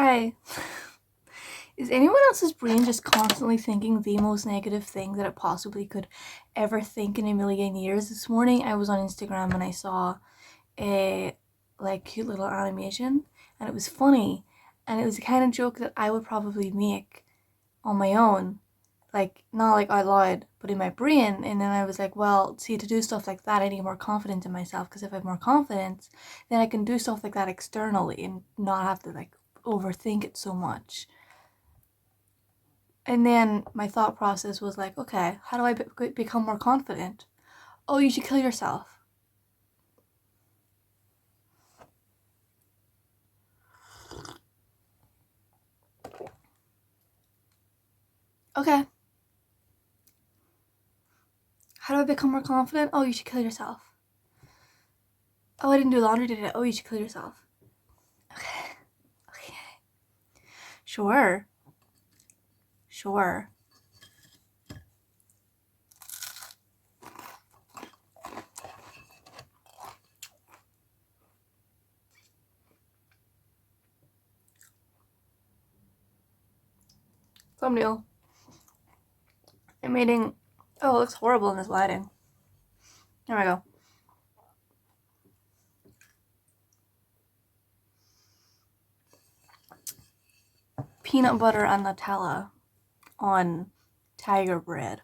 Hi. Is anyone else's brain just constantly thinking the most negative thing that it possibly could ever think in a million years? This morning I was on Instagram and I saw a cute little animation and it was funny and it was the kind of joke that I would probably make on my own. Like not like out loud, but in my brain. And then I was like, well, see, to do stuff like that I need more confidence in myself, because if I have more confidence, then I can do stuff like that externally and not have to overthink it so much. And then my thought process was like, okay, how do I become more confident? Oh, you should kill yourself. Okay. How do I become more confident? Oh, you should kill yourself. Oh, I didn't do laundry today. Oh, you should kill yourself. Okay. Okay. Sure. Sure. Thumbnail. I'm eating. Oh, it looks horrible in this lighting. There we go. Peanut butter and Nutella on tiger bread.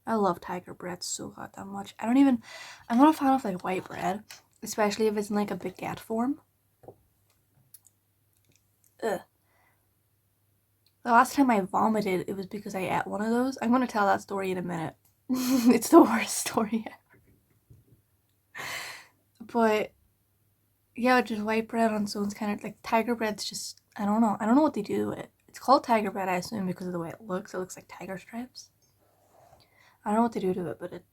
I love tiger bread so goddamn much. I'm not a fan of white bread, especially if it's in a baguette form. Ugh. The last time I vomited, it was because I ate one of those. I'm gonna tell that story in a minute. It's the worst story ever. But yeah, just white bread on someone's kind of tiger bread's just, I don't know. I don't know what they do to it. It's called tiger bread, I assume, because of the way it looks. It looks like tiger stripes. I don't know what they do to it, but it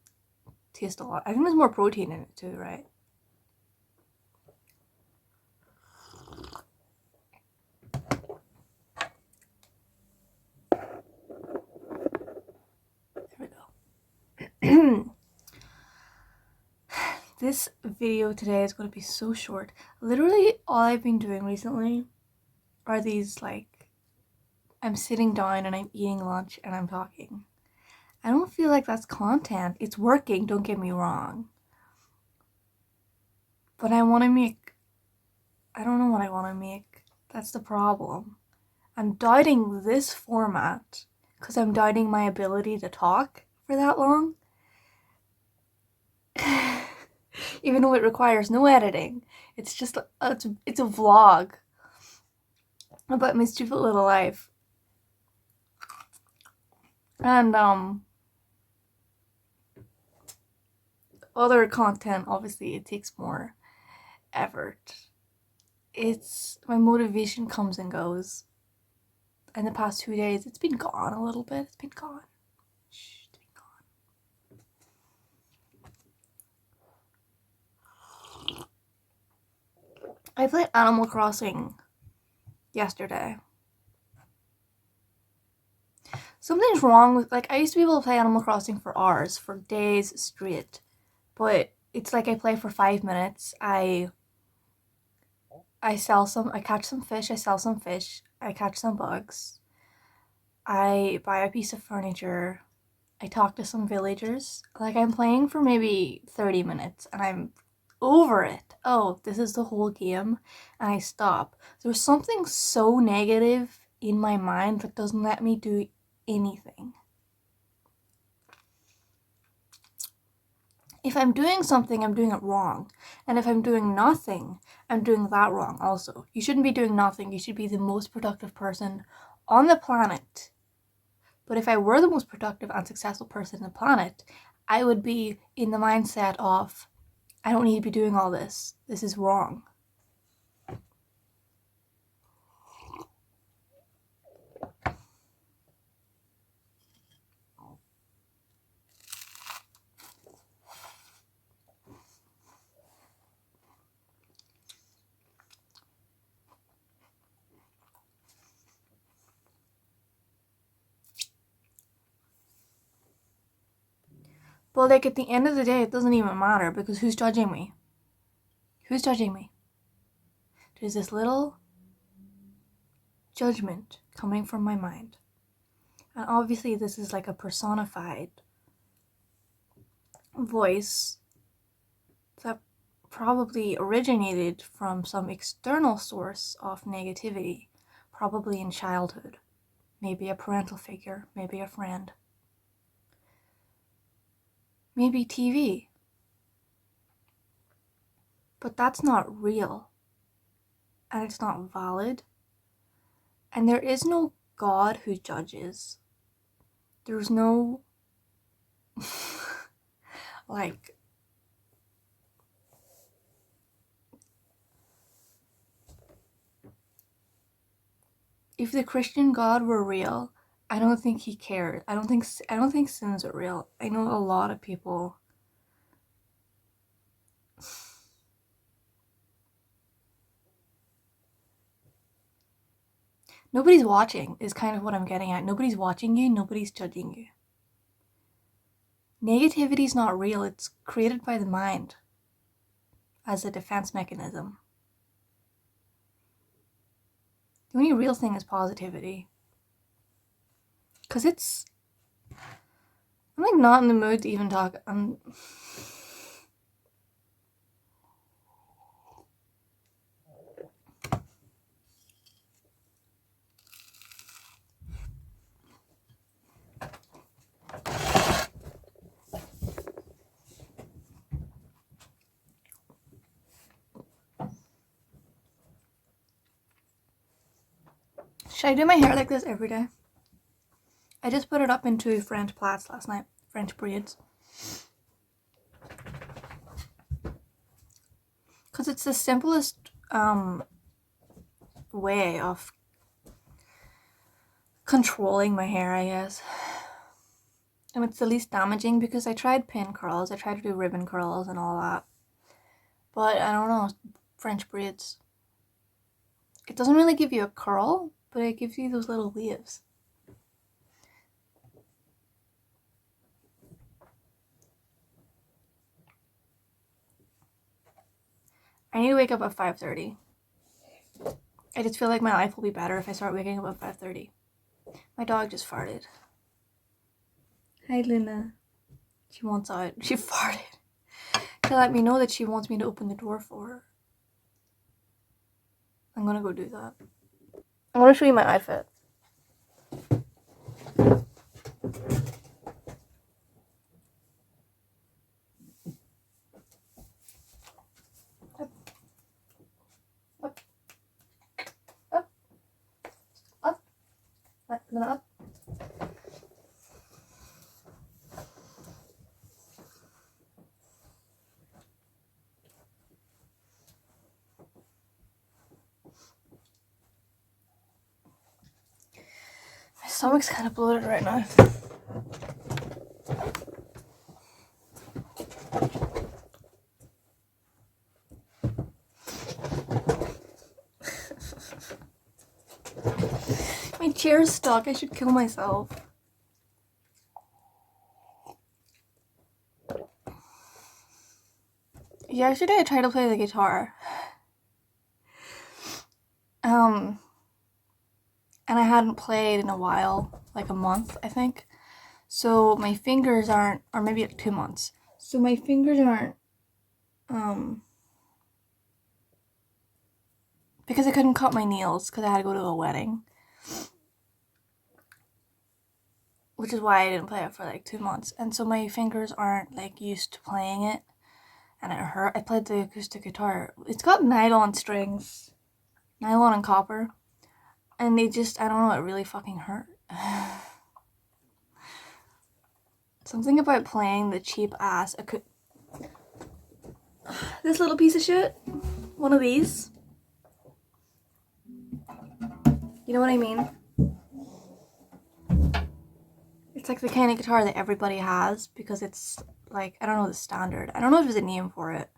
tastes a lot. I think there's more protein in it too, right? There we go. This video today is going to be so short. Literally, all I've been doing recently are these I'm sitting down and I'm eating lunch and I'm talking. I don't feel like that's content. It's working, don't get me wrong. But I don't know what I want to make. That's the problem. I'm doubting this format because I'm doubting my ability to talk for that long. Even though it requires no editing. It's just, it's a vlog about my stupid little life. And, other content, obviously, it takes more effort. My motivation comes and goes. In the past 2 days, it's been gone a little bit. It's been gone. Shh, it's been gone. I played Animal Crossing yesterday. Something's wrong with, I used to be able to play Animal Crossing for hours, for days straight. But it's I play for 5 minutes. I catch some fish, I sell some fish, I catch some bugs, I buy a piece of furniture, I talk to some villagers. I'm playing for maybe 30 minutes and I'm over it. Oh, this is the whole game. And I stop. There's something so negative in my mind that doesn't let me do anything. If I'm doing something, I'm doing it wrong. And if I'm doing nothing, I'm doing that wrong also. You shouldn't be doing nothing. You should be the most productive person on the planet. But if I were the most productive and successful person on the planet, I would be in the mindset of, I don't need to be doing all this. This is wrong. But at the end of the day, it doesn't even matter, because who's judging me? Who's judging me? There's this little judgment coming from my mind. And obviously this is like a personified voice that probably originated from some external source of negativity, probably in childhood. Maybe a parental figure, maybe a friend, maybe TV. But that's not real, and it's not valid, and there is no God who judges. There's no like if the Christian God were real, I don't think he cared. I don't think sins are real. I know a lot of people nobody's watching is kind of what I'm getting at. Nobody's watching you, nobody's judging you. Negativity is not real. It's created by the mind as a defense mechanism. The only real thing is positivity. Because I'm like not in the mood to even talk. Should I do my hair like this every day? I just put it up into French plaits last night. French braids. Because it's the simplest way of controlling my hair, I guess. And it's the least damaging because I tried pin curls. I tried to do ribbon curls and all that. But I don't know, French braids. It doesn't really give you a curl, but it gives you those little waves. I need to wake up at 5:30. I just feel like my life will be better if I start waking up at 5:30. My dog just farted. Hi, Luna. She wants out. She farted to let me know that she wants me to open the door for her. I'm gonna go do that. I'm gonna show you my outfit. Up. Up. Up. Up. Luna, up. My stomach's kind of bloated right now. My chair's stuck. I should kill myself. Yesterday I tried to play the guitar. And I hadn't played in a while, like a month, I think. So my fingers aren't, or maybe like 2 months. So my fingers aren't, because I couldn't cut my nails because I had to go to a wedding. Which is why I didn't play it for like 2 months. And so my fingers aren't like used to playing it. And it hurt. I played the acoustic guitar. It's got nylon strings. Nylon and copper. And they just, I don't know, it really fucking hurt. Something about playing the cheap ass this little piece of shit. One of these. You know what I mean? It's like the kind of guitar that everybody has because it's like, I don't know the standard. I don't know if there's a name for it.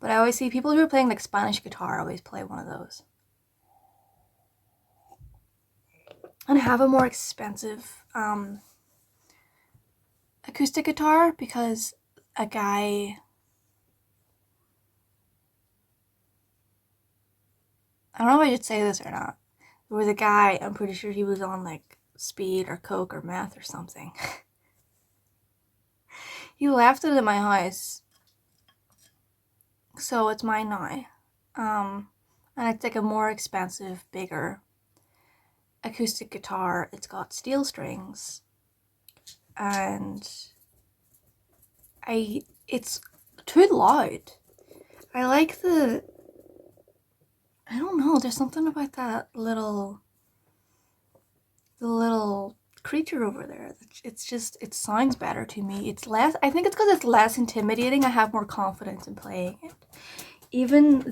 But I always see people who are playing like Spanish guitar always play one of those. And I have a more expensive acoustic guitar because a guy, I don't know if I should say this or not, There was a guy, I'm pretty sure he was on like speed or coke or meth or something. He left it at my house, so it's mine now. And it's like a more expensive, bigger acoustic guitar. It's got steel strings, and it's too loud. I like I don't know, there's something about the little creature over there. It's just, it sounds better to me. It's less, I think it's because it's less intimidating. I have more confidence in playing it. Even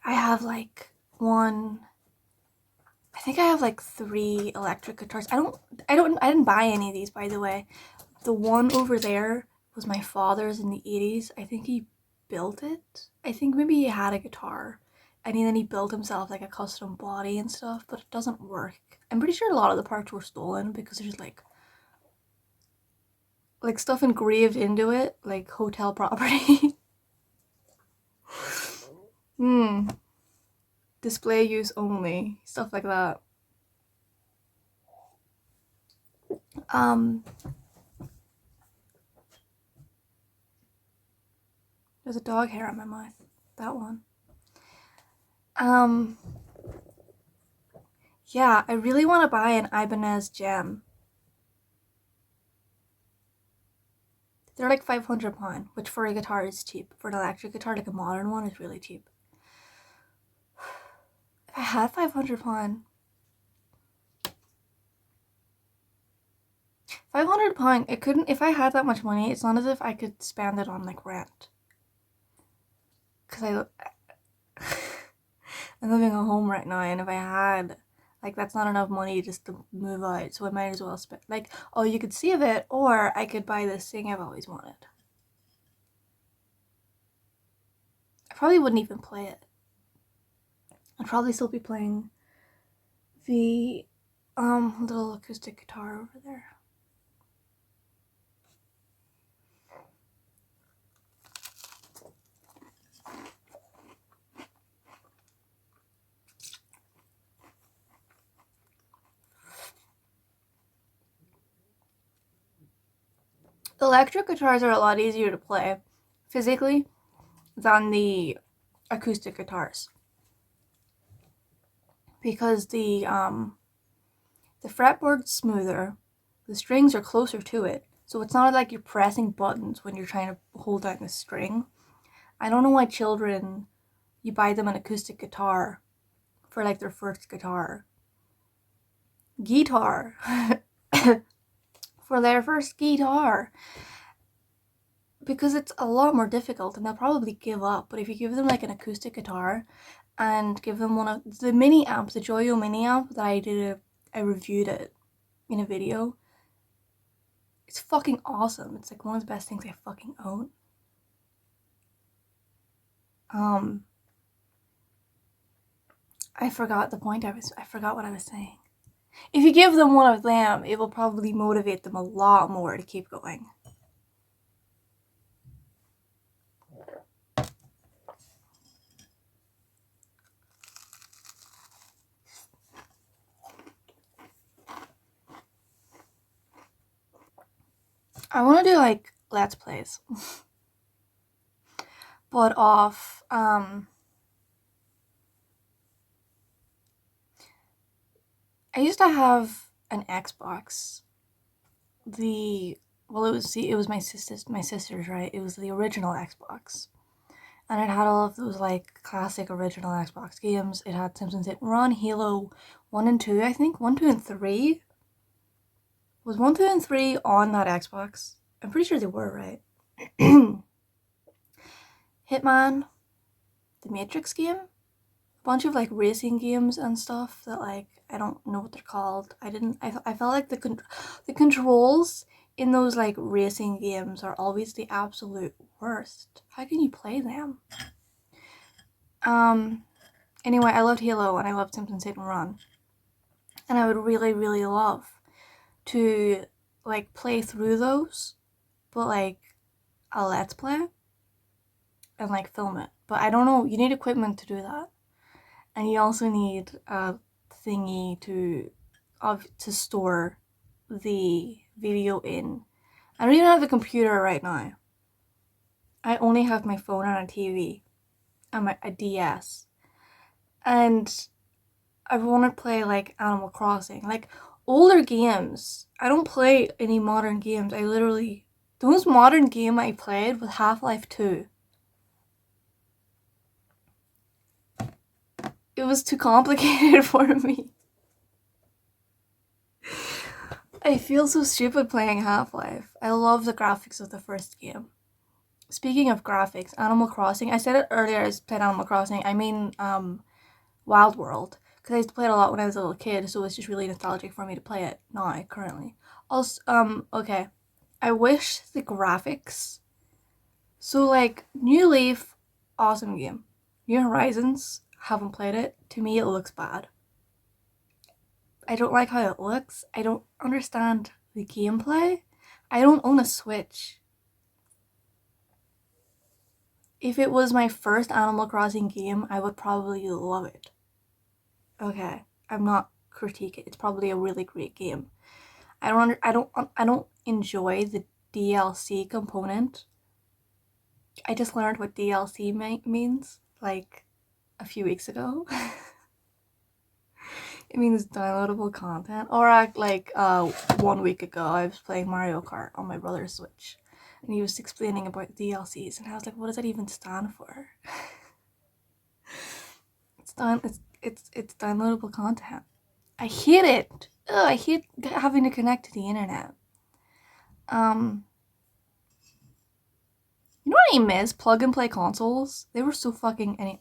I have like I think I have like 3 electric guitars. I didn't buy any of these, by the way. The one over there was my father's in the 80s. I think he built it. I think maybe he had a guitar and then he built himself like a custom body and stuff, but it doesn't work. I'm pretty sure a lot of the parts were stolen because there's like stuff engraved into it, like hotel property. Display use only, stuff like that. There's a dog hair on my mouth. That one. Yeah, I really want to buy an Ibanez gem. They're like £500, which for a guitar is cheap. For an electric guitar, like a modern one, is really cheap. If I had £500, it couldn't, if I had that much money, it's not as if I could spend it on like rent. Because I'm living at home right now, and if I had, like, that's not enough money just to move out, so I might as well spend, like, oh, you could save it, or I could buy this thing I've always wanted. I probably wouldn't even play it. I'd probably still be playing the little acoustic guitar over there. Electric guitars are a lot easier to play physically than the acoustic guitars, because the fretboard's smoother, the strings are closer to it, so it's not like you're pressing buttons when you're trying to hold down the string. I don't know why you buy them an acoustic guitar for like their first guitar for their first guitar, because it's a lot more difficult and they'll probably give up. But if you give them like an acoustic guitar and give them one of the mini amps, the Joyo mini amp that I reviewed it in a video, it's fucking awesome. It's like one of the best things I fucking own. I forgot the point I forgot what I was saying. If you give them one of them, it will probably motivate them a lot more to keep going. I want to do like Let's Plays. But off, I used to have an Xbox. It was my sister's, right? It was the original Xbox. And it had all of those like classic original Xbox games. It had Simpsons Hit and Run, Halo 1 and 2, I think. 1, 2, and 3. Was 1, 2, and 3 on that Xbox? I'm pretty sure they were, right? Hitman, the Matrix game, a bunch of like racing games and stuff that like I don't know what they're called. I felt like the controls in those like racing games are always the absolute worst. How can you play them? Anyway, I loved Halo and I loved Simpsons Hit and Run, and I would really, really love to like play through those, but like a Let's Play and like film it. But I don't know, you need equipment to do that. And you also need a thingy to store the video in. I don't even have a computer right now. I only have my phone and a TV and a DS. And I want to play like Animal Crossing, like older games. I don't play any modern games. The most modern game I played was Half-Life 2. It was too complicated for me. I feel so stupid playing Half-Life. I love the graphics of the first game. Speaking of graphics, Animal Crossing, I said it earlier, I played Animal Crossing. I mean, Wild World. Because I used to play it a lot when I was a little kid, so it's just really nostalgic for me to play it now, currently. Also, okay. I wish the graphics. So, like, New Leaf, awesome game. New Horizons, haven't played it. To me, it looks bad. I don't like how it looks. I don't understand the gameplay. I don't own a Switch. If it was my first Animal Crossing game, I would probably love it. Okay, I'm not critiquing. It's probably a really great game. I don't enjoy the DLC component. I just learned what DLC means like a few weeks ago. It means downloadable content. Or like 1 week ago, I was playing Mario Kart on my brother's Switch, and he was explaining about DLCs, and I was like, "What does that even stand for?" It's downloadable content. I hate it. Ugh, I hate having to connect to the internet. You know what I miss? Plug and play consoles. They were so fucking.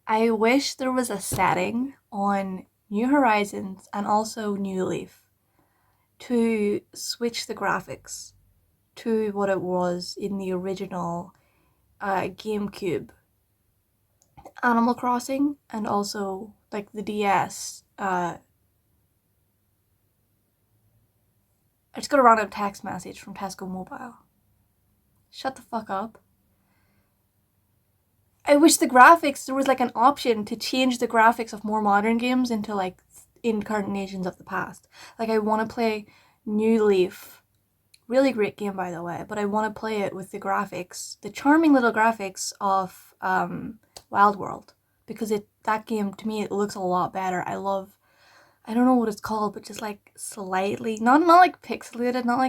I wish there was a setting on New Horizons and also New Leaf to switch the graphics to what it was in the original GameCube Animal Crossing, and also like the DS. I just got a random text message from Tesco Mobile. Shut the fuck up. I wish the graphics, there was like an option to change the graphics of more modern games into like incarnations of the past. Like, I want to play New Leaf. Really great game, by the way, but I want to play it with the graphics, the charming little graphics of Wild World, because that game, to me, it looks a lot better. I don't know what it's called, but just like slightly, not like pixelated, not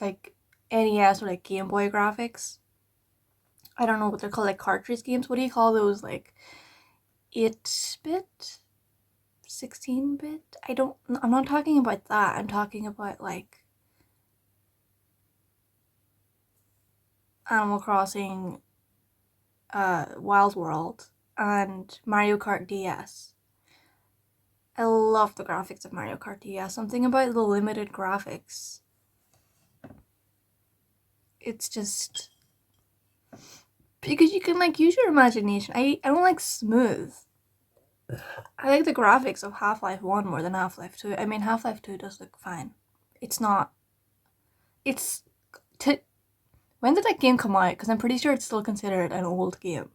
like NES or like Game Boy graphics. I don't know what they're called, like cartridge games. What do you call those, like 8-bit? 16-bit? I'm not talking about that. I'm talking about like Animal Crossing, Wild World, and Mario Kart DS. I love the graphics of Mario Kart DS. Something about the limited graphics. It's just because you can like use your imagination. I don't like smooth. I like the graphics of Half-Life 1 more than Half-Life 2. I mean, Half-Life 2 does look fine. It's not. It's. When did that game come out? Because I'm pretty sure it's still considered an old game.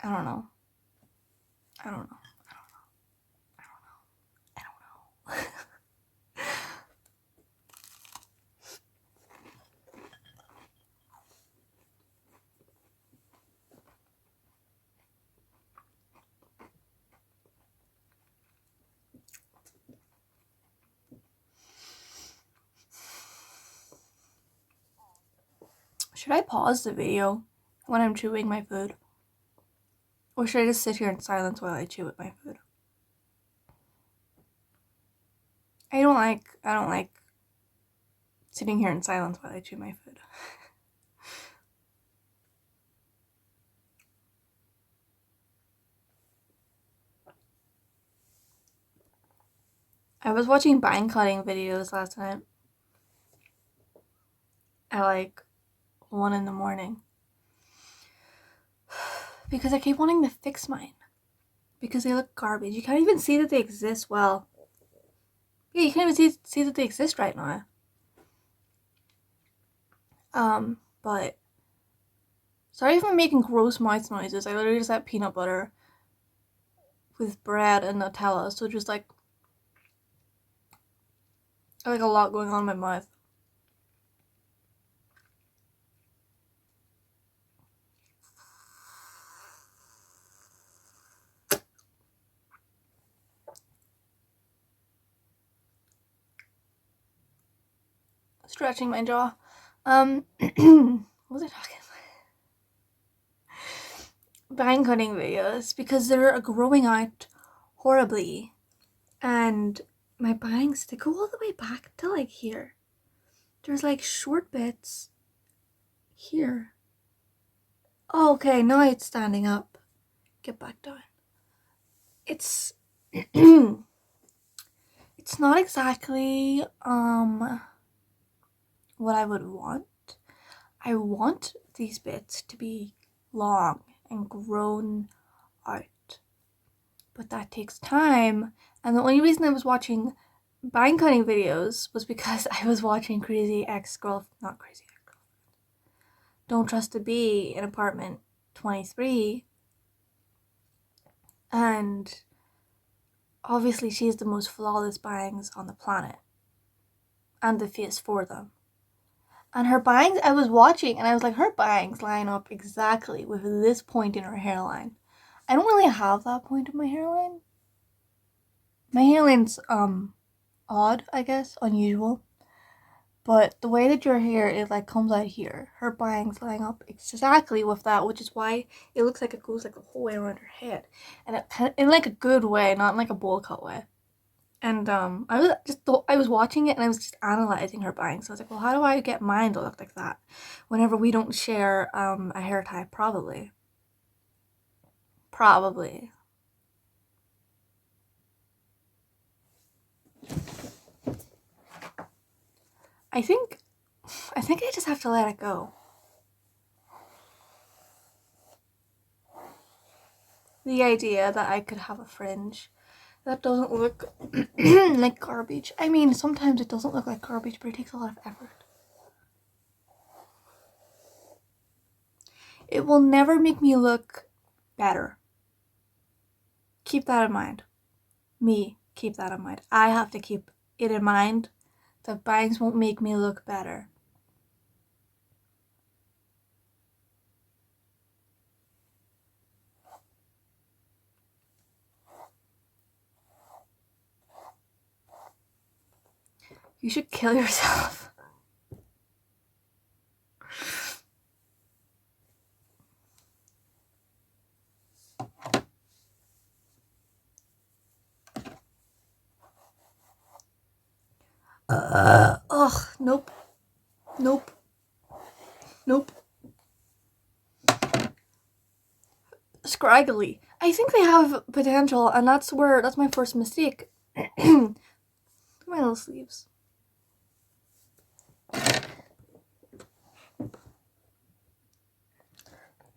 I don't know. I don't know. I don't know. Should I pause the video when I'm chewing my food? Or should I just sit here in silence while I chew at my food? I don't like sitting here in silence while I chew my food. I was watching bang cutting videos last night at like 1 in the morning because I keep wanting to fix mine because they look garbage. You can't even see that they exist well. Yeah, you can't even see that they exist right now. But sorry if I'm making gross mouth noises. I literally just had peanut butter with bread and Nutella, so just like a lot going on in my mouth. Stretching my jaw. What was I talking about? Bang cutting videos, because they're growing out horribly, and my bangs, they go all the way back to like here. There's like short bits here. Oh, okay, now it's standing up. Get back down. It's it's not exactly what I would want. I want these bits to be long and grown out, but that takes time. And the only reason I was watching bang cutting videos was because I was watching not Crazy Ex-Girlfriend, Don't Trust a Bee in Apartment 23, and obviously she's the most flawless bangs on the planet, and the face for them. And her bangs, I was watching and I was like, her bangs line up exactly with this point in her hairline. I don't really have that point in my hairline. My hairline's odd, I guess, unusual. But the way that your hair is like comes out here, her bangs line up exactly with that, which is why it looks like it goes like the whole way around her head, and it kind of, in like a good way, not in like a bowl cut way. And I was watching it and I was just analyzing her bangs. So I was like, well, how do I get mine to look like that? Whenever we don't share a hair type, probably. I think I just have to let it go. The idea that I could have a fringe that doesn't look like garbage. I mean, sometimes it doesn't look like garbage, but it takes a lot of effort. It will never make me look better. Keep that in mind. Keep that in mind. I have to keep it in mind that bangs won't make me look better. You should kill yourself. Ugh, nope. Scraggly. I think they have potential, and that's my first mistake. My little sleeves.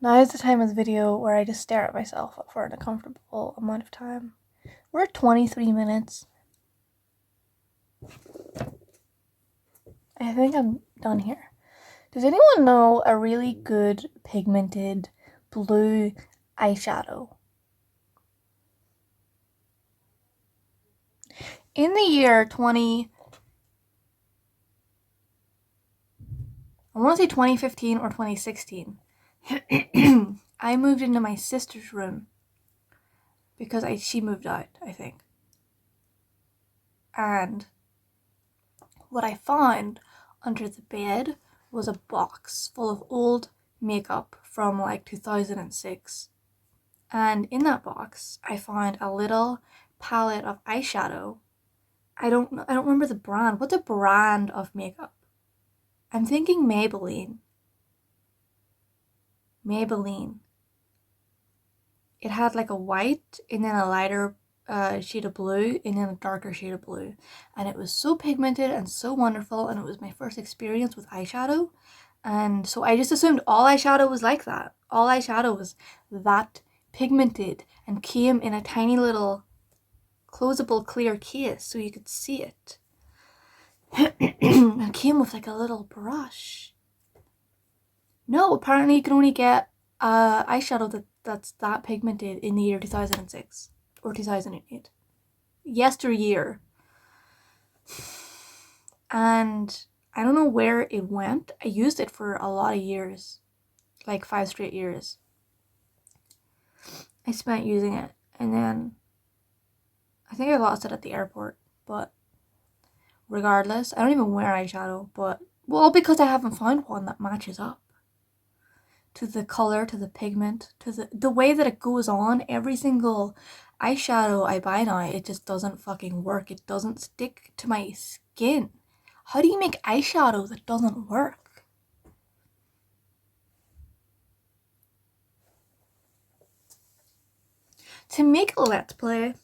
Now is the time of the video where I just stare at myself for an uncomfortable amount of time. We're at 23 minutes. I think I'm done here. Does anyone know a really good pigmented blue eyeshadow? In the year 2015 or 2016, I moved into my sister's room because she moved out, I think. And what I found under the bed was a box full of old makeup from like 2006. And in that box, I found a little palette of eyeshadow. I don't remember the brand. What's a brand of makeup? I'm thinking Maybelline. It had like a white and then a lighter shade of blue and then a darker shade of blue. And it was so pigmented and so wonderful, and it was my first experience with eyeshadow. And so I just assumed all eyeshadow was like that. All eyeshadow was that pigmented and came in a tiny little closable clear case so you could see it. It came with like a little brush. No, apparently you can only get eyeshadow that's that pigmented in the year 2006 or 2008. Yesteryear. And I don't know where it went. I used it for a lot of years, like 5 straight years. I spent using it, and then I think I lost it at the airport. But regardless, I don't even wear eyeshadow, but well, because I haven't found one that matches up to the color, to the pigment, to the way that it goes on. Every single eyeshadow I buy now, it just doesn't fucking work. It doesn't stick to my skin. How do you make eyeshadow that doesn't work? To make a Let's Play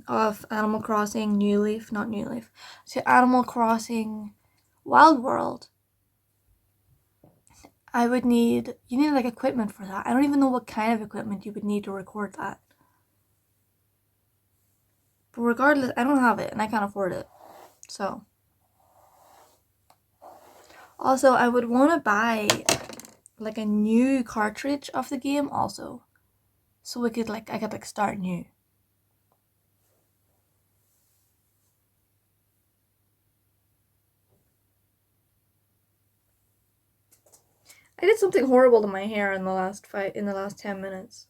of Animal Crossing New Leaf, not New Leaf, to Animal Crossing Wild World, you need like equipment for that. I don't even know what kind of equipment you would need to record that. But regardless, I don't have it and I can't afford it. So. Also, I would want to buy like a new cartridge of the game also. So I could start new. I did something horrible to my hair in the last 10 minutes.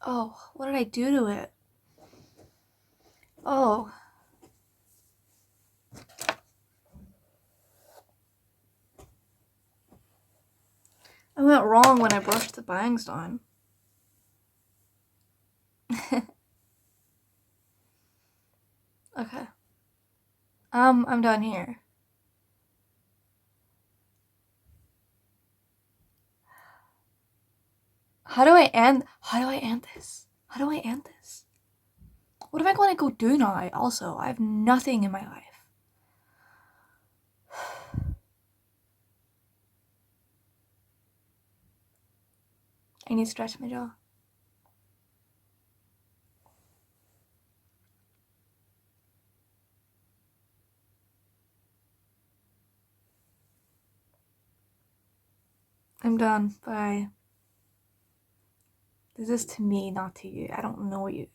Oh, what did I do to it? Oh. I went wrong when I brushed the bangs down. Okay. I'm done here. How do I end this? How do I end this? What am I going to go do now? Also, I have nothing in my life. I need to stretch my jaw. I'm done. Bye. This is to me, not to you. I don't know you.